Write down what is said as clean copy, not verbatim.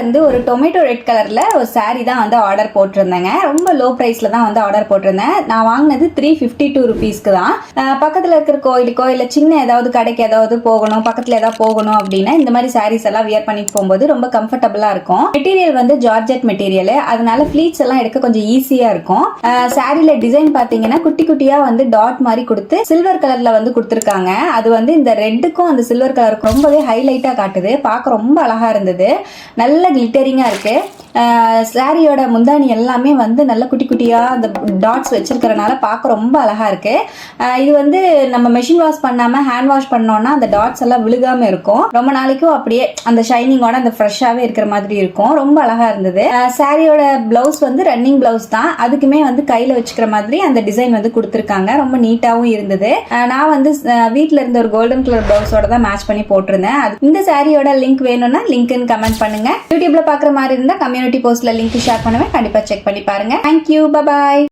இருந்து ஒரு tomato red கலர்ல ஒரு saree தான் வந்து ஆர்டர் போட்டிருந்தேங்க. ரொம்ப லோ பிரைஸ்ல தான் வந்து ஆர்டர் போட்டிருந்தேன். நான் வாங்கினது 352 ருபீஸ்க்கு தான். பக்கத்துல இருக்கிற கோயிலுக்கோ இல்ல சின்ன ஏதாவது கடைக்கு ஏதாவது போகணும், பக்கத்துல ஏதாவது போகணும் அப்படின்னா இந்த மாதிரி சாரீஸ் எல்லாம் வியர் பண்ணிட்டு போகும்போது ரொம்ப கம்ஃபர்டபுளா இருக்கும். மெட்டீரியல் வந்து ஜார்ஜெட் மெட்டீரியல், அதனால ஃபிளீட்ஸ் எல்லாம் எடுக்க கொஞ்சம் ஈஸியா இருக்கும். சாரியில டிசைன் பாத்தீங்கன்னா குட்டி குட்டியா வந்து டாட் மாதிரி கொடுத்து சில்வர் கலர்ல வந்து கொடுத்துருக்காங்க. அது வந்து இந்த ரெட்டுக்கும் அந்த சில்வர் கலருக்கும் ரொம்பவே ஹைலைட்டா காட்டுது. பார்க்க ரொம்ப அழகா இருந்தது. நல்ல கிளிட்டரிங்கா இருக்கு. சாரியோட முந்தானி எல்லாமே வந்து நல்ல குட்டி குட்டியா அந்த டாட்ஸ் வச்சிருக்கிறனால பார்க்க ரொம்ப அழகா இருக்கு. இது வந்து நம்ம மெஷின் வாஷ் பண்ணாம ஹேண்ட் வாஷ் பண்ணோம்னா அந்த டாட்ஸ் எல்லாம் விழுகாம இருக்கும். ரொம்ப நாளைக்கும் அப்படியே அந்த ஷைனிங்கோட அந்த ஃப்ரெஷ்ஷாவே இருக்கிற மாதிரி இருக்கும். ரொம்ப அழகா இருந்தது. சாரியோட பிளவுஸ் வந்து ரன்னிங் பிளவுஸ் தான். அதுக்குமே வந்து கையில வச்சுக்கிற மாதிரி அந்த டிசைன் வந்து கொடுத்துருக்காங்க. ரொம்ப நீட்டாவும் இருந்தது. நான் வந்து வீட்டுல இருந்த ஒரு கோல்டன் கலர் பிளவுஸோட தான் மேட்ச் பண்ணி போட்டிருந்தேன். இந்த சாரியோட லிங்க் வேணும்னா லிங்க்னு கமெண்ட் பண்ணுங்க. யூடியூப்ல பாக்குற மாதிரி இருந்தா கம்யூனிட்டி போஸ்ட்ல லிங்க் ஷேர் பண்ணுவேன். கண்டிப்பா செக் பண்ணி பாருங்க. Thank you, bye bye.